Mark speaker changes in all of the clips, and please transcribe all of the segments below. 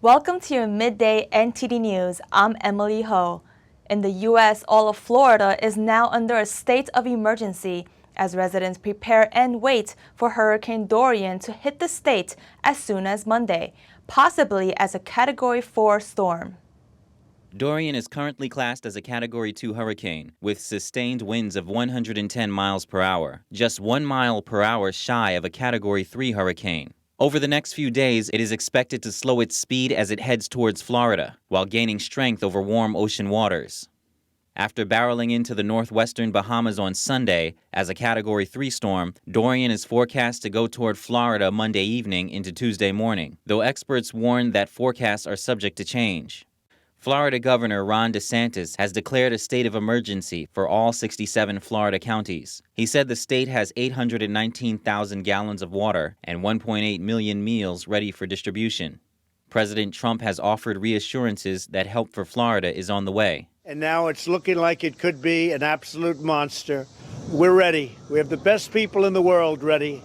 Speaker 1: Welcome to your midday NTD News. I'm Emily Ho. In the U.S., all of Florida is now under a state of emergency as residents prepare and wait for Hurricane Dorian to hit the state as soon as Monday, possibly as a Category 4 storm.
Speaker 2: Dorian is currently classed as a Category 2 hurricane with sustained winds of 110 miles per hour, just 1 mile per hour shy of a Category 3 hurricane. Over the next few days, it is expected to slow its speed as it heads towards Florida, while gaining strength over warm ocean waters. After barreling into the northwestern Bahamas on Sunday as a Category 3 storm, Dorian is forecast to go toward Florida Monday evening into Tuesday morning, though experts warn that forecasts are subject to change. Florida Governor Ron DeSantis has declared a state of emergency for all 67 Florida counties. He said the state has 819,000 gallons of water and 1.8 million meals ready for distribution. President Trump has offered reassurances that help for Florida is on the way.
Speaker 3: And now it's looking like it could be an absolute monster. We're ready. We have the best people in the world ready,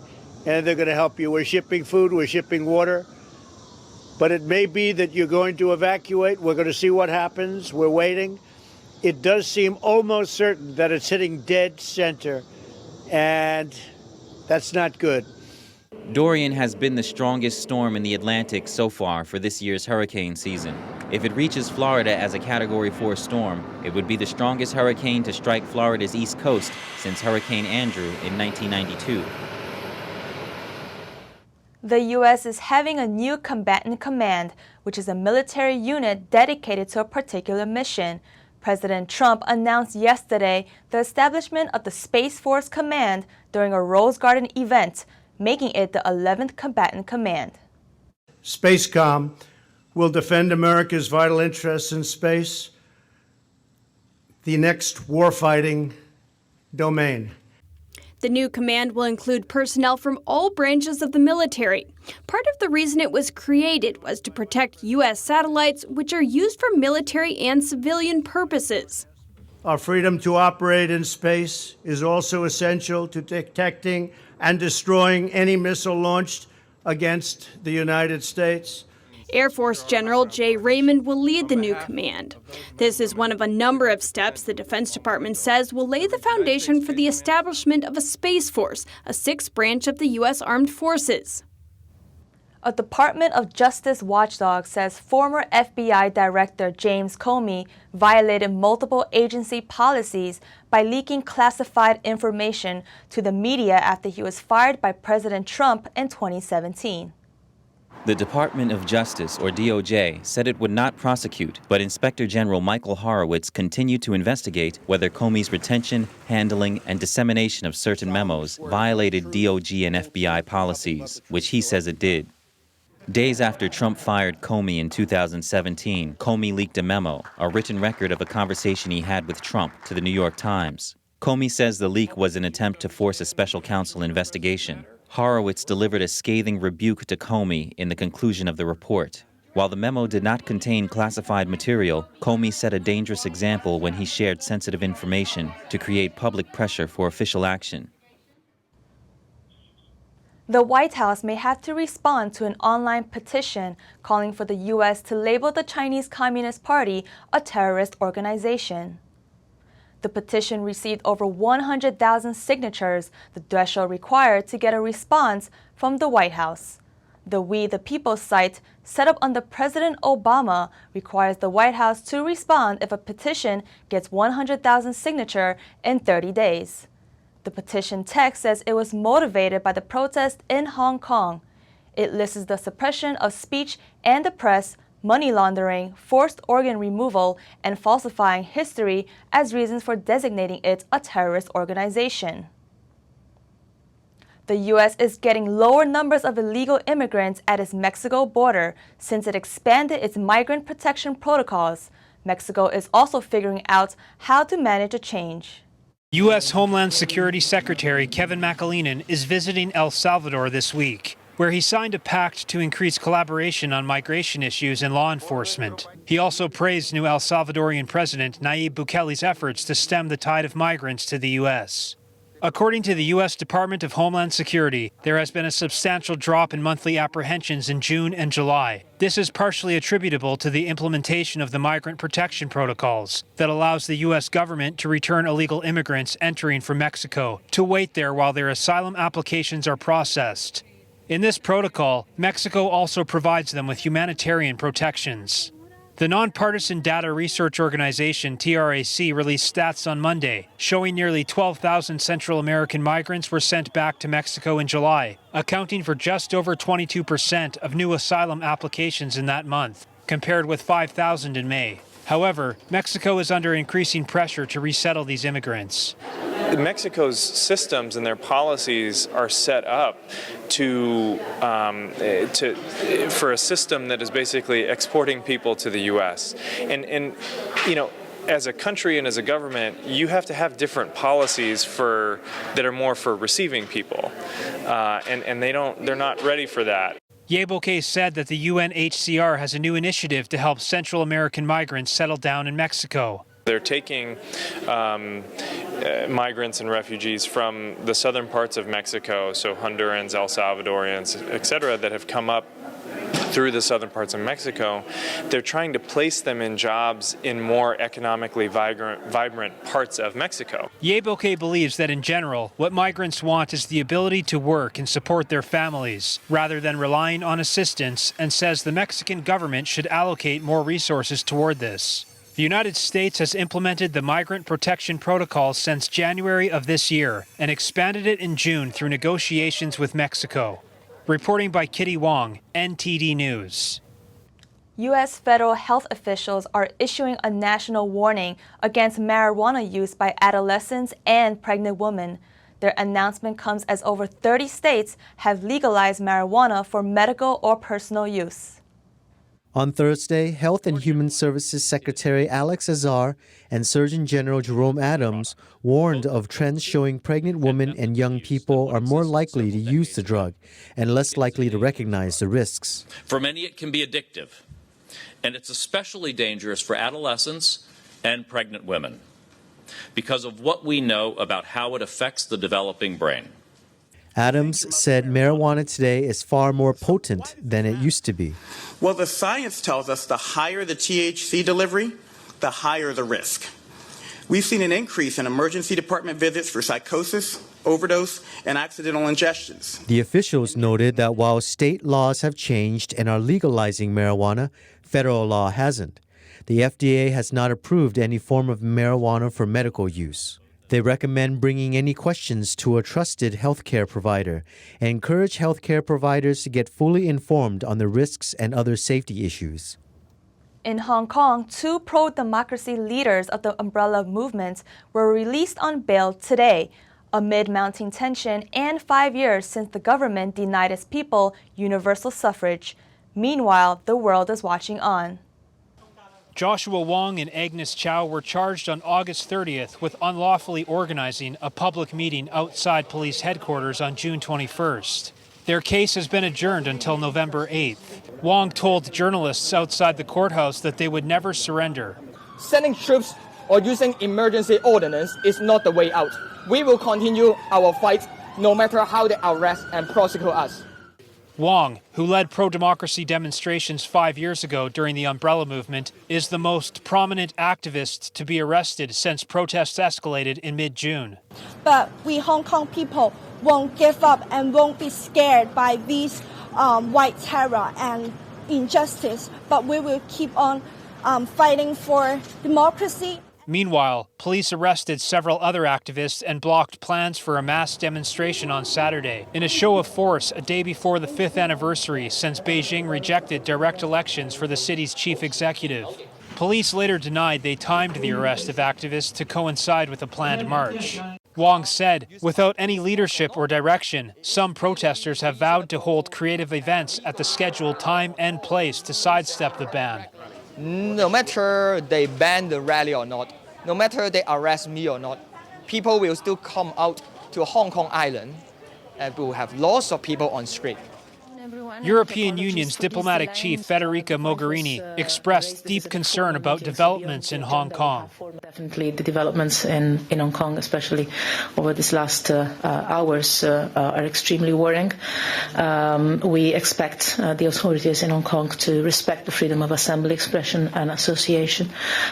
Speaker 3: and they're going to help you. We're shipping food, we're shipping water. But it may be that you're going to evacuate. We're going to see what happens. We're waiting. It does seem almost certain that it's hitting dead center, and that's not good.
Speaker 2: Dorian has been the strongest storm in the Atlantic so far for this year's hurricane season. If it reaches Florida as a Category 4 storm, it would be the strongest hurricane to strike Florida's east coast since Hurricane Andrew in 1992.
Speaker 1: The U.S. is having a new combatant command, which is a military unit dedicated to a particular mission. President Trump announced yesterday the establishment of the Space Force Command during a Rose Garden event, making it the 11th Combatant Command.
Speaker 3: SpaceCom will defend America's vital interests in space, the next warfighting domain.
Speaker 4: The new command will include personnel from all branches of the military. Part of the reason it was created was to protect U.S. satellites, which are used for military and civilian purposes.
Speaker 3: Our freedom to operate in space is also essential to detecting and destroying any missile launched against the United States.
Speaker 4: Air Force General Jay Raymond will lead the new command. This is one of a number of steps the Defense Department says will lay the foundation for the establishment of a Space Force, a sixth branch of the U.S. Armed Forces.
Speaker 1: A Department of Justice watchdog says former FBI Director James Comey violated multiple agency policies by leaking classified information to the media after he was fired by President Trump in 2017.
Speaker 2: The Department of Justice, or DOJ, said it would not prosecute, but Inspector General Michael Horowitz continued to investigate whether Comey's retention, handling, and dissemination of certain memos violated DOJ and FBI policies, which he says it did. Days after Trump fired Comey in 2017, Comey leaked a memo, a written record of a conversation he had with Trump, to the New York Times. Comey says the leak was an attempt to force a special counsel investigation. Horowitz delivered a scathing rebuke to Comey in the conclusion of the report. While the memo did not contain classified material, Comey set a dangerous example when he shared sensitive information to create public pressure for official action.
Speaker 1: The White House may have to respond to an online petition calling for the U.S. to label the Chinese Communist Party a terrorist organization. The petition received over 100,000 signatures, the threshold required to get a response from the White House. The We the People site, set up under President Obama, requires the White House to respond if a petition gets 100,000 signatures in 30 days. The petition text says it was motivated by the protest in Hong Kong. It lists the suppression of speech and the press, money laundering, forced organ removal, and falsifying history as reasons for designating it a terrorist organization. The U.S. is getting lower numbers of illegal immigrants at its Mexico border since it expanded its migrant protection protocols. Mexico is also figuring out how to manage the change.
Speaker 5: U.S. Homeland Security Secretary Kevin McAleenan is visiting El Salvador this week, where he signed a pact to increase collaboration on migration issues and law enforcement. He also praised new El Salvadorian President Nayib Bukele's efforts to stem the tide of migrants to the U.S. According to the U.S. Department of Homeland Security, there has been a substantial drop in monthly apprehensions in June and July. This is partially attributable to the implementation of the Migrant Protection Protocols that allows the U.S. government to return illegal immigrants entering from Mexico to wait there while their asylum applications are processed. In this protocol, Mexico also provides them with humanitarian protections. The nonpartisan data research organization TRAC released stats on Monday, showing nearly 12,000 Central American migrants were sent back to Mexico in July, accounting for just over 22% of new asylum applications in that month, compared with 5,000 in May. However, Mexico is under increasing pressure to resettle these immigrants.
Speaker 6: Mexico's systems and their policies are set up for a system that is basically exporting people to the U.S. And you know, as a country and as a government, you have to have different policies that are more for receiving people, and they're not ready for that.
Speaker 5: Yeboke said that the UNHCR has a new initiative to help Central American migrants settle down in Mexico.
Speaker 6: They're taking migrants and refugees from the southern parts of Mexico, so Hondurans, El Salvadorians, etc., that have come up through the southern parts of Mexico. They're trying to place them in jobs in more economically vibrant parts of Mexico.
Speaker 5: Yeboke believes that in general, what migrants want is the ability to work and support their families, rather than relying on assistance, and says the Mexican government should allocate more resources toward this. The United States has implemented the Migrant Protection Protocol since January of this year and expanded it in June through negotiations with Mexico. Reporting by Kitty Wong, NTD News.
Speaker 1: U.S. federal health officials are issuing a national warning against marijuana use by adolescents and pregnant women. Their announcement comes as over 30 states have legalized marijuana for medical or personal use.
Speaker 7: On Thursday, Health and Human Services Secretary Alex Azar and Surgeon General Jerome Adams warned of trends showing pregnant women and young people are more likely to use the drug and less likely to recognize the risks.
Speaker 8: For many, it can be addictive, and it's especially dangerous for adolescents and pregnant women because of what we know about how it affects the developing brain.
Speaker 7: Adams said marijuana today is far more potent than it used to be.
Speaker 9: Well, the science tells us the higher the THC delivery, the higher the risk. We've seen an increase in emergency department visits for psychosis, overdose, and accidental ingestions.
Speaker 7: The officials noted that while state laws have changed and are legalizing marijuana, federal law hasn't. The FDA has not approved any form of marijuana for medical use. They recommend bringing any questions to a trusted healthcare provider and encourage healthcare providers to get fully informed on the risks and other safety issues.
Speaker 1: In Hong Kong, 2 pro-democracy leaders of the umbrella movement were released on bail today, amid mounting tension and 5 years since the government denied its people universal suffrage. Meanwhile, the world is watching on.
Speaker 5: Joshua Wong and Agnes Chow were charged on August 30th with unlawfully organizing a public meeting outside police headquarters on June 21st. Their case has been adjourned until November 8th. Wong told journalists outside the courthouse that they would never surrender.
Speaker 10: Sending troops or using emergency ordinance is not the way out. We will continue our fight no matter how they arrest and prosecute us.
Speaker 5: Wong, who led pro-democracy demonstrations 5 years ago during the umbrella movement, is the most prominent activist to be arrested since protests escalated in mid-June.
Speaker 11: But we Hong Kong people won't give up and won't be scared by these white terror and injustice, but we will keep on fighting for democracy.
Speaker 5: Meanwhile, police arrested several other activists and blocked plans for a mass demonstration on Saturday, in a show of force a day before the 5th anniversary since Beijing rejected direct elections for the city's chief executive. Police later denied they timed the arrest of activists to coincide with a planned march. Wong said, without any leadership or direction, some protesters have vowed to hold creative events at the scheduled time and place to sidestep the ban.
Speaker 10: No matter they ban the rally or not, no matter they arrest me or not, people will still come out to Hong Kong Island and we will have lots of people on street.
Speaker 5: European Union's diplomatic chief Federica Mogherini expressed deep concern about developments in Hong Kong.
Speaker 12: Definitely the developments in Hong Kong, especially over these last hours, are extremely worrying. We expect the authorities in Hong Kong to respect the freedom of assembly, expression and association,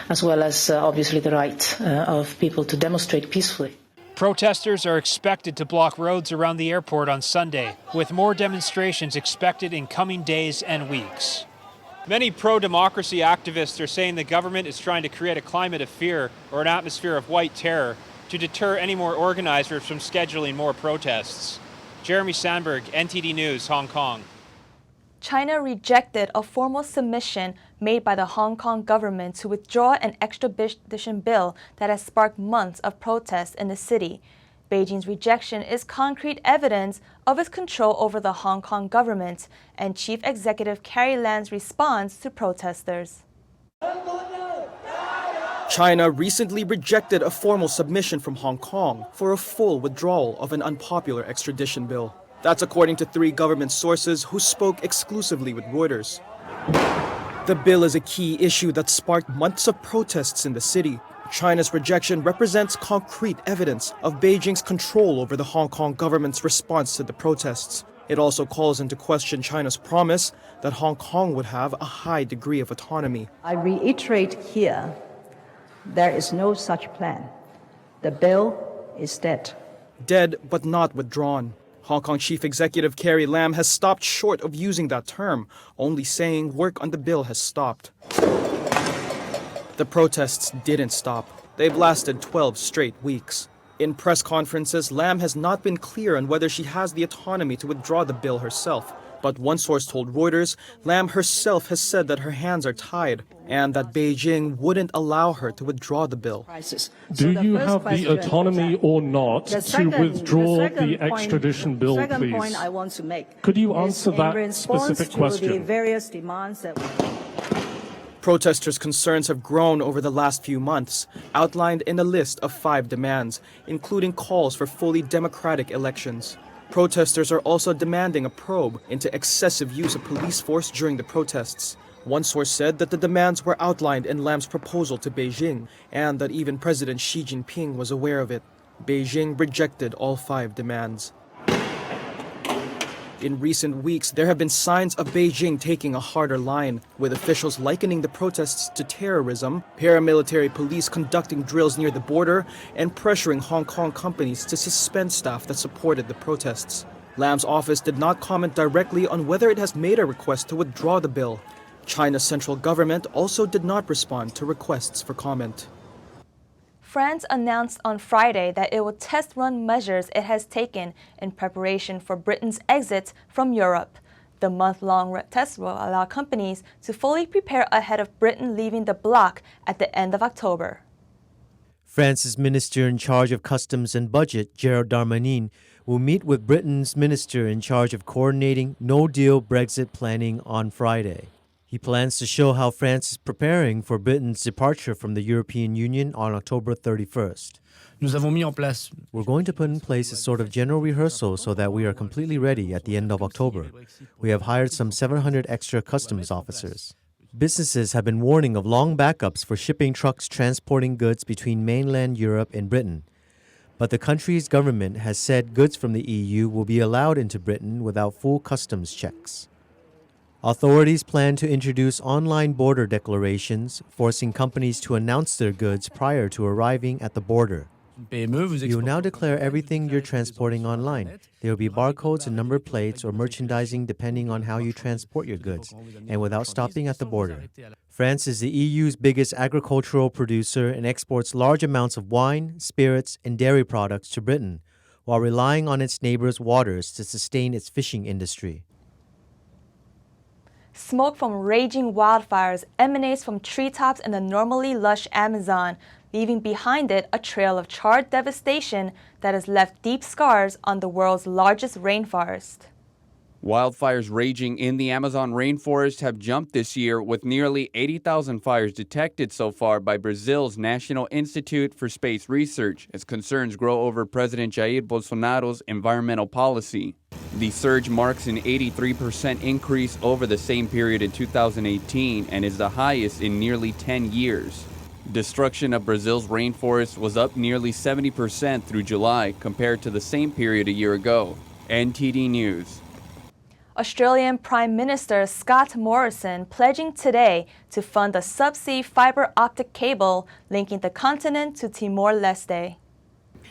Speaker 12: as well as obviously the right of people to demonstrate peacefully.
Speaker 5: Protesters are expected to block roads around the airport on Sunday, with more demonstrations expected in coming days and weeks. Many pro-democracy activists are saying the government is trying to create a climate of fear or an atmosphere of white terror to deter any more organizers from scheduling more protests. Jeremy Sandberg, NTD News, Hong Kong.
Speaker 1: China rejected a formal submission made by the Hong Kong government to withdraw an extradition bill that has sparked months of protests in the city. Beijing's rejection is concrete evidence of its control over the Hong Kong government and Chief Executive Carrie Lam's response to protesters.
Speaker 13: China recently rejected a formal submission from Hong Kong for a full withdrawal of an unpopular extradition bill. That's according to 3 government sources who spoke exclusively with Reuters. The bill is a key issue that sparked months of protests in the city. China's rejection represents concrete evidence of Beijing's control over the Hong Kong government's response to the protests. It also calls into question China's promise that Hong Kong would have a high degree of autonomy.
Speaker 14: I reiterate here, there is no such plan. The bill is dead.
Speaker 13: Dead but not withdrawn. Hong Kong Chief Executive Carrie Lam has stopped short of using that term, only saying work on the bill has stopped. The protests didn't stop. They've lasted 12 straight weeks. In press conferences, Lam has not been clear on whether she has the autonomy to withdraw the bill herself. But one source told Reuters, Lam herself has said that her hands are tied and that Beijing wouldn't allow her to withdraw the bill.
Speaker 15: Do you have the autonomy or not to withdraw the extradition bill, please?
Speaker 14: The second point I want to make.
Speaker 15: Could you answer that specific question?
Speaker 14: The various demands that
Speaker 13: Protesters' concerns have grown over the last few months, outlined in a list of 5 demands, including calls for fully democratic elections. Protesters are also demanding a probe into excessive use of police force during the protests. One source said that the demands were outlined in Lam's proposal to Beijing, and that even President Xi Jinping was aware of it. Beijing rejected all 5 demands. In recent weeks, there have been signs of Beijing taking a harder line, with officials likening the protests to terrorism, paramilitary police conducting drills near the border, and pressuring Hong Kong companies to suspend staff that supported the protests. Lam's office did not comment directly on whether it has made a request to withdraw the bill. China's central government also did not respond to requests for comment.
Speaker 1: France announced on Friday that it will test-run measures it has taken in preparation for Britain's exit from Europe. The month-long test will allow companies to fully prepare ahead of Britain leaving the bloc at the end of October.
Speaker 7: France's minister in charge of customs and budget, Gerald Darmanin, will meet with Britain's minister in charge of coordinating no-deal Brexit planning on Friday. He plans to show how France is preparing for Britain's departure from the European Union on October 31st. We're going to put in place a sort of general rehearsal so that we are completely ready at the end of October. We have hired some 700 extra customs officers. Businesses have been warning of long backups for shipping trucks transporting goods between mainland Europe and Britain. But the country's government has said goods from the EU will be allowed into Britain without full customs checks. Authorities plan to introduce online border declarations, forcing companies to announce their goods prior to arriving at the border. You will now declare everything you're transporting online. There will be barcodes and number plates or merchandising depending on how you transport your goods, and without stopping at the border. France is the EU's biggest agricultural producer and exports large amounts of wine, spirits, and dairy products to Britain, while relying on its neighbors' waters to sustain its fishing industry.
Speaker 1: Smoke from raging wildfires emanates from treetops in the normally lush Amazon, leaving behind it a trail of charred devastation that has left deep scars on the world's largest rainforest.
Speaker 16: Wildfires raging in the Amazon rainforest have jumped this year, with nearly 80,000 fires detected so far by Brazil's National Institute for Space Research, as concerns grow over President Jair Bolsonaro's environmental policy. The surge marks an 83% increase over the same period in 2018 and is the highest in nearly 10 years. Destruction of Brazil's rainforest was up nearly 70% through July compared to the same period a year ago. NTD News.
Speaker 1: Australian Prime Minister Scott Morrison pledging today to fund a subsea fiber optic cable linking the continent to Timor-Leste.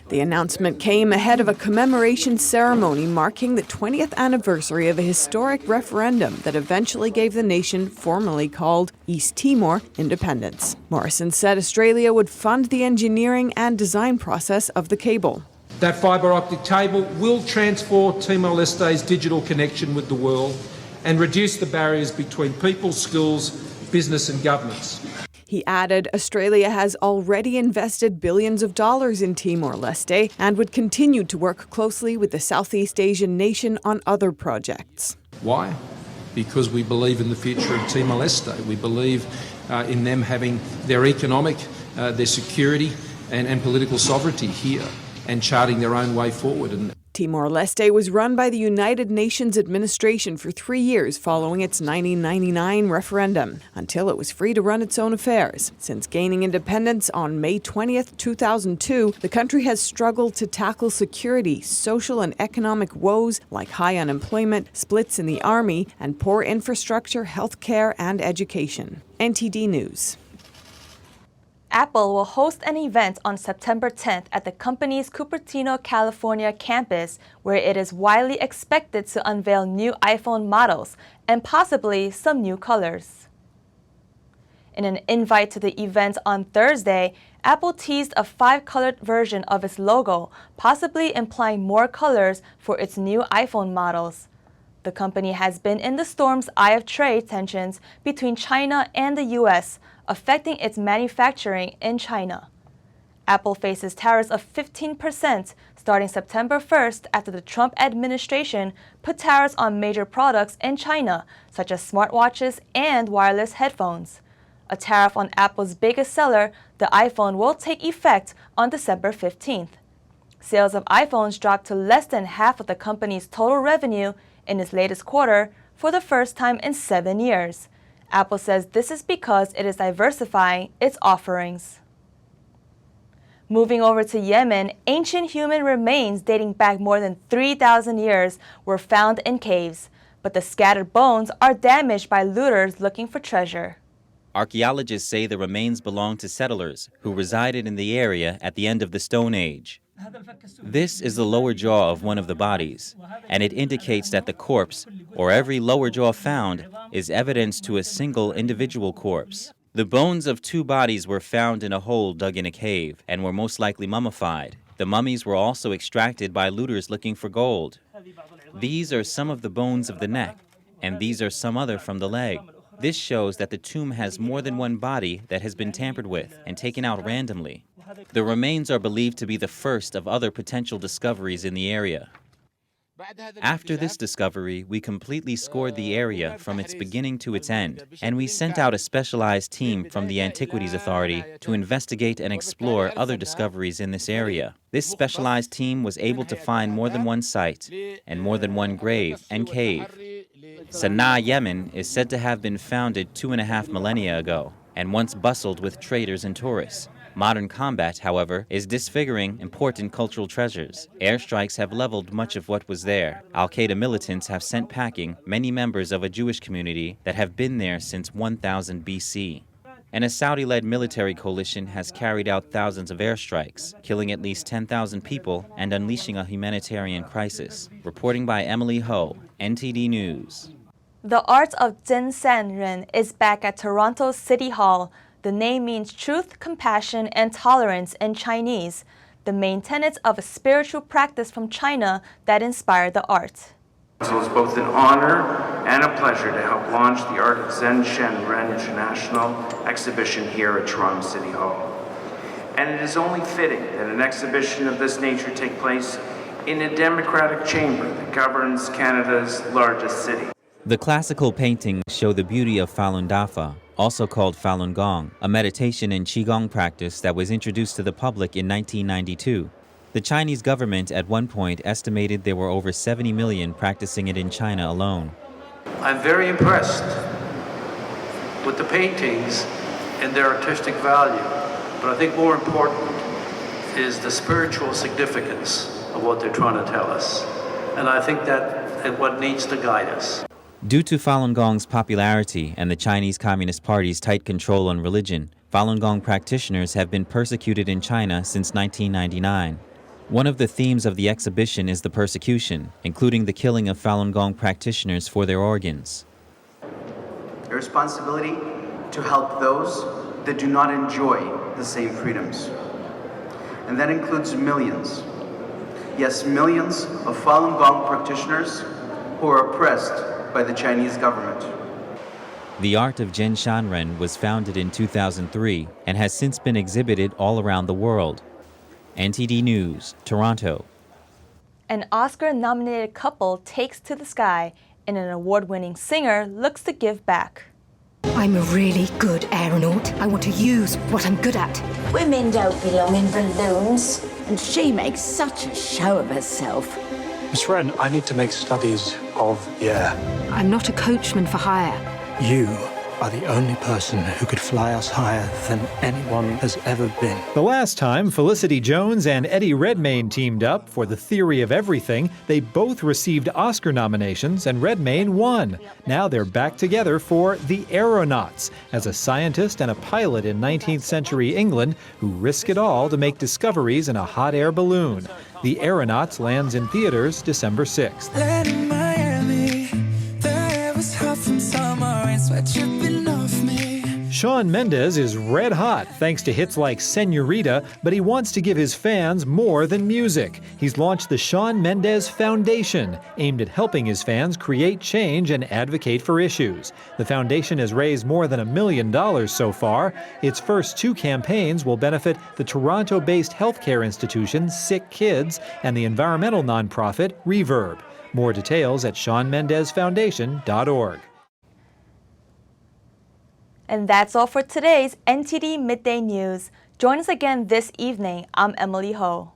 Speaker 17: The announcement came ahead of a commemoration ceremony marking the 20th anniversary of a historic referendum that eventually gave the nation, formerly called East Timor, independence. Morrison said Australia would fund the engineering and design process of the cable.
Speaker 18: That fibre optic cable will transform Timor-Leste's digital connection with the world and reduce the barriers between people, schools, business and governments.
Speaker 17: He added Australia has already invested billions of dollars in Timor-Leste and would continue to work closely with the Southeast Asian nation on other projects.
Speaker 18: Why? Because we believe in the future of Timor-Leste. We believe in them having their economic, their security and political sovereignty here, and charting their own way forward.
Speaker 17: Timor-Leste was run by the United Nations administration for 3 years following its 1999 referendum, until it was free to run its own affairs. Since gaining independence on May 20th, 2002, the country has struggled to tackle security, social and economic woes like high unemployment, splits in the army, and poor infrastructure, healthcare, and education. NTD News.
Speaker 1: Apple will host an event on September 10th at the company's Cupertino, California campus, where it is widely expected to unveil new iPhone models and possibly some new colors. In an invite to the event on Thursday, Apple teased a 5-colored version of its logo, possibly implying more colors for its new iPhone models. The company has been in the storm's eye of trade tensions between China and the U.S., affecting its manufacturing in China. Apple faces tariffs of 15% starting September 1st after the Trump administration put tariffs on major products in China, such as smartwatches and wireless headphones. A tariff on Apple's biggest seller, the iPhone, will take effect on December 15th. Sales of iPhones dropped to less than half of the company's total revenue in its latest quarter for the first time in 7 years. Apple says this is because it is diversifying its offerings. Moving over to Yemen, ancient human remains dating back more than 3,000 years were found in caves, but the scattered bones are damaged by looters looking for treasure.
Speaker 2: Archaeologists say the remains belong to settlers who resided in the area at the end of the Stone Age. This is the lower jaw of one of the bodies, and it indicates that the corpse, or every lower jaw found, is evidence to a single individual corpse. The bones of 2 bodies were found in a hole dug in a cave and were most likely mummified. The mummies were also extracted by looters looking for gold. These are some of the bones of the neck, and these are some other from the leg. This shows that the tomb has more than one body that has been tampered with and taken out randomly. The remains are believed to be the first of other potential discoveries in the area. After this discovery, we completely scored the area from its beginning to its end, and we sent out a specialized team from the Antiquities Authority to investigate and explore other discoveries in this area. This specialized team was able to find more than one site and more than one grave and cave. Sana'a, Yemen, is said to have been founded 2.5 millennia ago and once bustled with traders and tourists. Modern combat, however, is disfiguring important cultural treasures. Airstrikes have leveled much of what was there. Al-Qaeda militants have sent packing many members of a Jewish community that have been there since 1000 BC. And a Saudi-led military coalition has carried out thousands of airstrikes, killing at least 10,000 people and unleashing a humanitarian crisis. Reporting by Emily Ho, NTD News.
Speaker 1: The art of Zhen is back at Toronto's City Hall. The name means truth, compassion, and tolerance in Chinese, the main tenets of a spiritual practice from China that inspired the art.
Speaker 19: It is both an honor and a pleasure to help launch the Art of Zhen International exhibition here at Toronto City Hall. And it is only fitting that an exhibition of this nature take place in a democratic chamber that governs Canada's largest city.
Speaker 2: The classical paintings show the beauty of Falun Dafa, also called Falun Gong, a meditation and Qigong practice that was introduced to the public in 1992. The Chinese government at one point estimated there were over 70 million practicing it in China alone.
Speaker 20: I'm very impressed with the paintings and their artistic value, but I think more important is the spiritual significance of what they're trying to tell us. And I think that is what needs to guide us.
Speaker 2: Due to Falun Gong's popularity and the Chinese Communist Party's tight control on religion, Falun Gong practitioners have been persecuted in China since 1999. One of the themes of the exhibition is the persecution, including the killing of Falun Gong practitioners for their organs.
Speaker 21: A responsibility to help those that do not enjoy the same freedoms. And that includes millions, yes, millions of Falun Gong practitioners who are oppressed by the Chinese government.
Speaker 2: The art of Zhen Shanren was founded in 2003 and has since been exhibited all around the world. NTD News, Toronto.
Speaker 1: An Oscar-nominated couple takes to the sky, and an award-winning singer looks to give back.
Speaker 22: I'm a really good aeronaut. I want to use what I'm good at.
Speaker 23: Women don't belong in balloons. And she makes such a show of herself.
Speaker 24: Miss Wren, I need to make studies of the air.
Speaker 22: I'm not a coachman for hire.
Speaker 24: You are the only person who could fly us higher than anyone has ever been.
Speaker 25: The last time Felicity Jones and Eddie Redmayne teamed up for The Theory of Everything, they both received Oscar nominations and Redmayne won. Now they're back together for The Aeronauts, as a scientist and a pilot in 19th century England who risk it all to make discoveries in a hot air balloon. The Aeronauts lands in theaters December 6th. Shawn Mendes is red hot thanks to hits like Senorita, but he wants to give his fans more than music. He's launched the Shawn Mendes Foundation, aimed at helping his fans create change and advocate for issues. The foundation has raised more than $1 million so far. Its first 2 campaigns will benefit the Toronto-based healthcare institution Sick Kids and the environmental nonprofit Reverb. More details at ShawnMendesFoundation.org.
Speaker 1: And that's all for today's NTD Midday News. Join us again this evening. I'm Emily Ho.